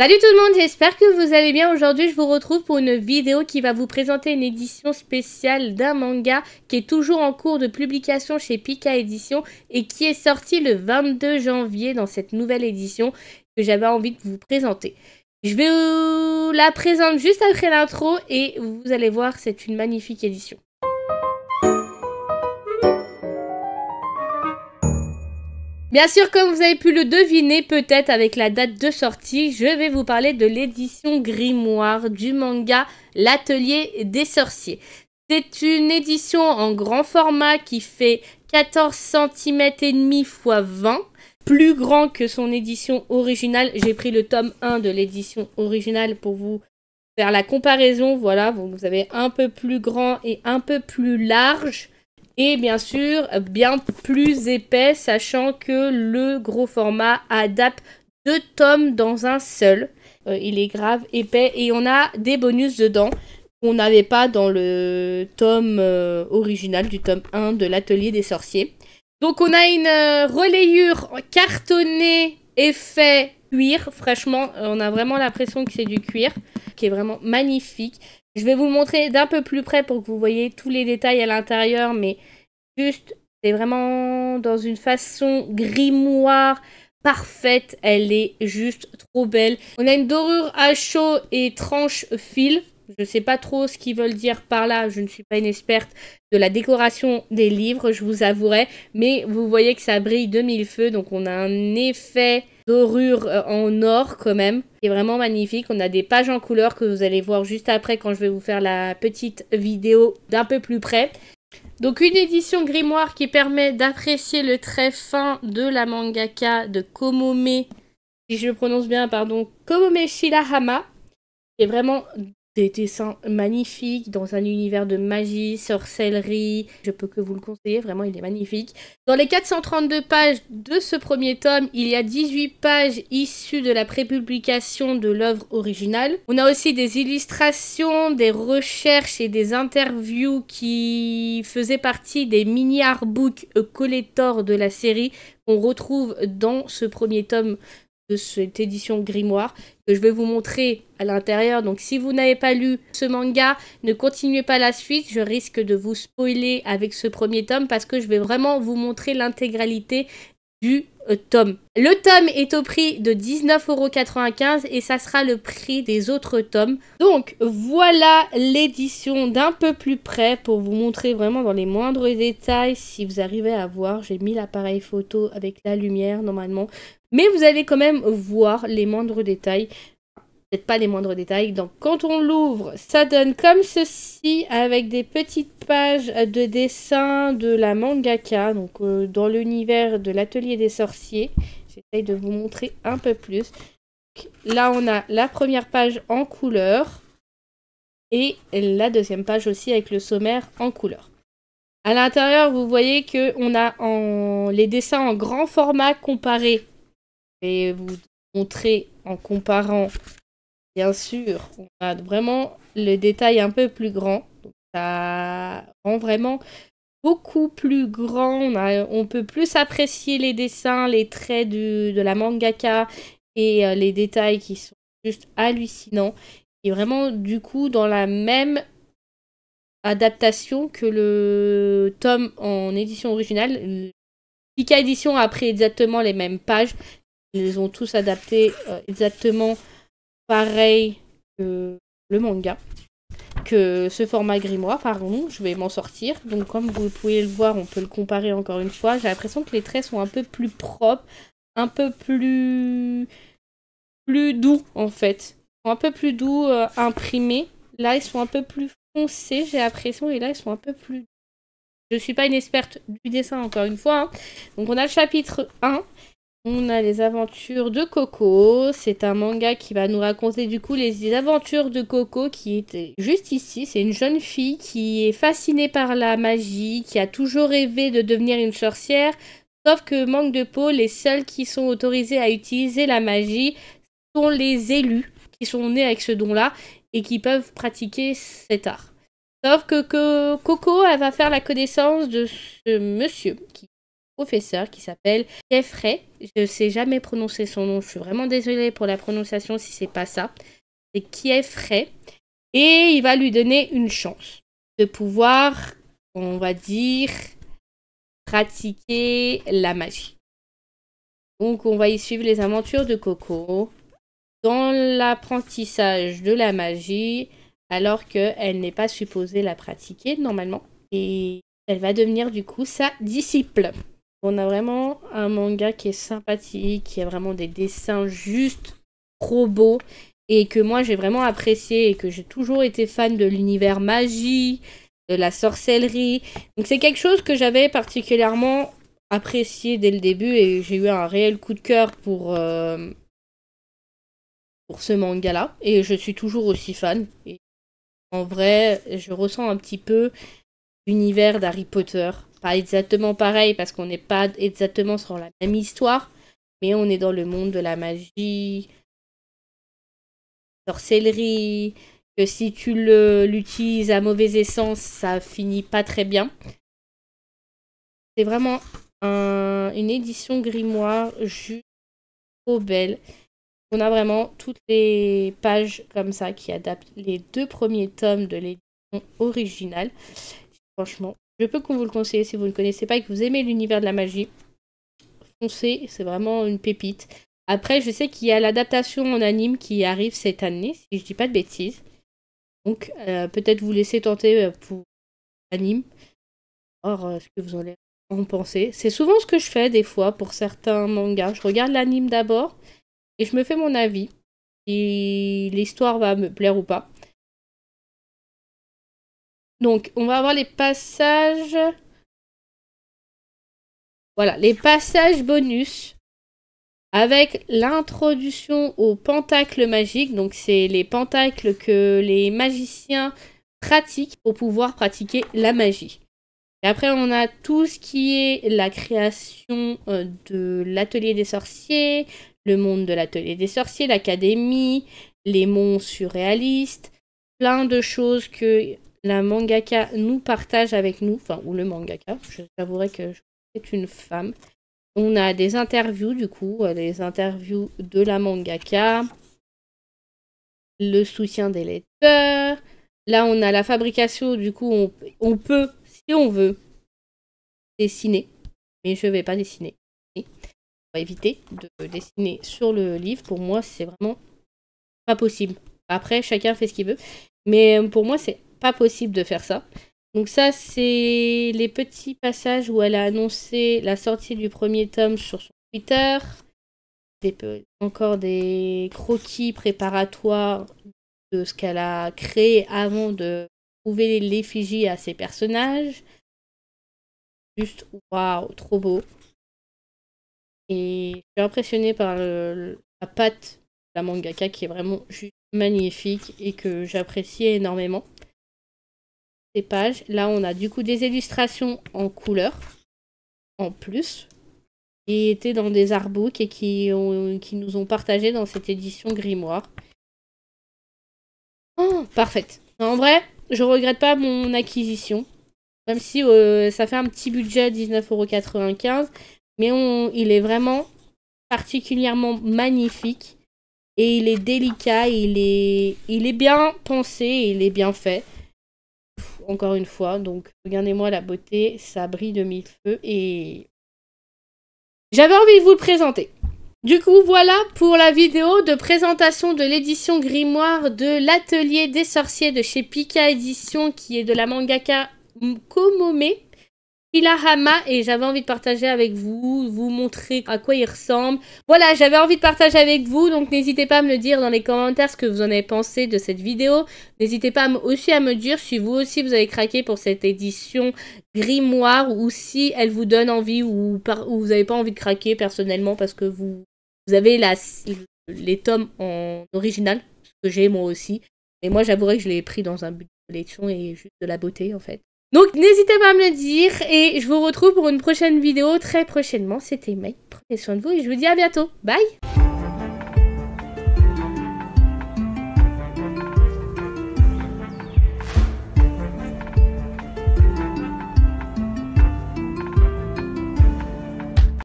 Salut tout le monde, j'espère que vous allez bien. Aujourd'hui, je vous retrouve pour une vidéo qui va vous présenter une édition spéciale d'un manga qui est toujours en cours de publication chez Pika Édition et qui est sorti le 22 janvier dans cette nouvelle édition que j'avais envie de vous présenter. Je vais vous la présenter juste après l'intro et vous allez voir, c'est une magnifique édition. Bien sûr, comme vous avez pu le deviner peut-être avec la date de sortie, je vais vous parler de l'édition Grimoire du manga L'Atelier des Sorciers. C'est une édition en grand format qui fait 14 cm et demi x 20, plus grand que son édition originale. J'ai pris le tome 1 de l'édition originale pour vous faire la comparaison. Voilà, vous avez un peu plus grand et un peu plus large. Et bien sûr, bien plus épais, sachant que le gros format adapte 2 tomes dans un seul. Il est grave épais et on a des bonus dedans qu'on n'avait pas dans le tome original du tome 1 de l'Atelier des Sorciers. Donc on a une relayure cartonnée effet cuir. Franchement, on a vraiment l'impression que c'est du cuir, qui est vraiment magnifique. Je vais vous montrer d'un peu plus près pour que vous voyez tous les détails à l'intérieur, mais juste, c'est vraiment dans une façon grimoire parfaite. Elle est juste trop belle. On a une dorure à chaud et tranche fil. Je sais pas trop ce qu'ils veulent dire par là. Je ne suis pas une experte de la décoration des livres, je vous avouerai. Mais vous voyez que ça brille de mille feux. Donc on a un effet dorure en or quand même, qui est vraiment magnifique. On a des pages en couleur que vous allez voir juste après quand je vais vous faire la petite vidéo d'un peu plus près. Donc une édition grimoire qui permet d'apprécier le trait fin de la mangaka de Komome, si je le prononce bien, pardon, Komome Shirahama, qui est vraiment des dessins magnifiques dans un univers de magie, sorcellerie. Je peux que vous le conseiller, vraiment il est magnifique. Dans les 432 pages de ce premier tome, il y a 18 pages issues de la prépublication de l'œuvre originale. On a aussi des illustrations, des recherches et des interviews qui faisaient partie des mini-artbooks collector de la série qu'on retrouve dans ce premier tome de cette édition grimoire que je vais vous montrer à l'intérieur. Donc si vous n'avez pas lu ce manga, ne continuez pas la suite, je risque de vous spoiler avec ce premier tome parce que je vais vraiment vous montrer l'intégralité du tome. Le tome est au prix de 19,95 € et ça sera le prix des autres tomes. Donc voilà l'édition d'un peu plus près pour vous montrer vraiment dans les moindres détails. Si vous arrivez à voir, j'ai mis l'appareil photo avec la lumière normalement. Mais vous allez quand même voir les moindres détails. Peut-être pas les moindres détails. Donc quand on l'ouvre, ça donne comme ceci avec des petites pages de dessin de la mangaka. Donc dans l'univers de l'Atelier des Sorciers. J'essaye de vous montrer un peu plus. Là on a la première page en couleur. Et la deuxième page aussi avec le sommaire en couleur. À l'intérieur vous voyez qu'on a les dessins en grand format comparé. Et vous montrer en comparant, bien sûr, on a vraiment le détail un peu plus grand. Donc ça rend vraiment beaucoup plus grand. On peut plus apprécier les dessins, les traits de la mangaka et les détails qui sont juste hallucinants. Et vraiment, du coup, dans la même adaptation que le tome en édition originale. Pika Édition a pris exactement les mêmes pages. Ils les ont tous adaptés exactement pareil que le manga. Que ce format grimoire, pardon, je vais m'en sortir. Donc comme vous pouvez le voir, on peut le comparer encore une fois. J'ai l'impression que les traits sont un peu plus propres, un peu plus doux en fait. Ils sont un peu plus doux imprimés. Là, ils sont un peu plus foncés, j'ai l'impression, et là, ils sont un peu plus... Je suis pas une experte du dessin, encore une fois. Hein. Donc on a le chapitre 1. On a les aventures de Coco. C'est un manga qui va nous raconter du coup les aventures de Coco qui est juste ici. C'est une jeune fille qui est fascinée par la magie, qui a toujours rêvé de devenir une sorcière. Sauf que manque de peau, les seuls qui sont autorisés à utiliser la magie sont les élus qui sont nés avec ce don-là et qui peuvent pratiquer cet art. Sauf que Coco, elle va faire la connaissance de ce monsieur qui professeur qui s'appelle Jeffrey. Je ne sais jamais prononcer son nom, je suis vraiment désolée pour la prononciation si c'est pas ça. C'est Jeffrey. Et il va lui donner une chance de pouvoir, on va dire, pratiquer la magie. Donc on va y suivre les aventures de Coco dans l'apprentissage de la magie, alors qu'elle n'est pas supposée la pratiquer normalement. Et elle va devenir du coup sa disciple. On a vraiment un manga qui est sympathique, qui a vraiment des dessins juste trop beaux, et que moi j'ai vraiment apprécié, et que j'ai toujours été fan de l'univers magie, de la sorcellerie. Donc c'est quelque chose que j'avais particulièrement apprécié dès le début, et j'ai eu un réel coup de cœur pour ce manga-là, et je suis toujours aussi fan. Et en vrai, je ressens un petit peu l'univers d'Harry Potter. Pas exactement pareil, parce qu'on n'est pas exactement sur la même histoire, mais on est dans le monde de la magie, sorcellerie, que si tu l'utilises à mauvaise essence, ça finit pas très bien. C'est vraiment une édition grimoire juste trop belle. On a vraiment toutes les pages comme ça qui adaptent les 2 premiers tomes de l'édition originale. Franchement, je peux vous le conseiller si vous ne le connaissez pas et que vous aimez l'univers de la magie. Foncez, c'est vraiment une pépite. Après, je sais qu'il y a l'adaptation en anime qui arrive cette année, si je dis pas de bêtises. Donc, peut-être vous laisser tenter pour l'anime. Or, ce que vous allez en penser. C'est souvent ce que je fais des fois pour certains mangas. Je regarde l'anime d'abord et je me fais mon avis. Si l'histoire va me plaire ou pas. Donc, on va avoir les passages. Voilà, les passages bonus. Avec l'introduction aux pentacles magiques. Donc, c'est les pentacles que les magiciens pratiquent pour pouvoir pratiquer la magie. Et après, on a tout ce qui est la création de l'atelier des sorciers, le monde de l'atelier des sorciers, l'académie, les monts surréalistes, plein de choses que la mangaka nous partage avec nous, enfin, ou le mangaka, je t'avouerai que c'est une femme. On a des interviews, du coup, les interviews de la mangaka, le soutien des lecteurs. Là, on a la fabrication, du coup, on peut, si on veut, dessiner. Mais je ne vais pas dessiner. On va éviter de dessiner sur le livre. Pour moi, c'est vraiment pas possible. Après, chacun fait ce qu'il veut. Mais pour moi, c'est pas possible de faire ça. Donc ça, c'est les petits passages où elle a annoncé la sortie du premier tome sur son Twitter. Encore des croquis préparatoires de ce qu'elle a créé avant de trouver l'effigie à ses personnages. Juste, waouh, trop beau. Et je suis impressionnée par la patte de la mangaka qui est vraiment juste magnifique et que j'apprécie énormément. Ces pages. Là, on a du coup des illustrations en couleur, en plus, qui étaient dans des artbooks et qui nous ont partagé dans cette édition grimoire. Oh, parfaite. En vrai, je regrette pas mon acquisition, même si ça fait un petit budget, 19,95 €, mais il est vraiment particulièrement magnifique et il est délicat, il est bien pensé, il est bien fait. Encore une fois, donc regardez-moi la beauté, ça brille de mille feux et j'avais envie de vous le présenter. Du coup, voilà pour la vidéo de présentation de l'édition grimoire de l'Atelier des Sorciers de chez Pika Édition, qui est de la mangaka Komome Hirahama, et j'avais envie de partager avec vous, vous montrer à quoi il ressemble. Voilà, j'avais envie de partager avec vous, donc n'hésitez pas à me le dire dans les commentaires ce que vous en avez pensé de cette vidéo. N'hésitez pas aussi à me dire si vous aussi vous avez craqué pour cette édition grimoire, ou si elle vous donne envie, ou vous n'avez pas envie de craquer personnellement parce que vous avez les tomes en original, ce que j'ai moi aussi. Mais moi j'avouerai que je l'ai pris dans un but de collection et juste de la beauté en fait. Donc n'hésitez pas à me le dire et je vous retrouve pour une prochaine vidéo très prochainement. C'était May, prenez soin de vous et je vous dis à bientôt. Bye!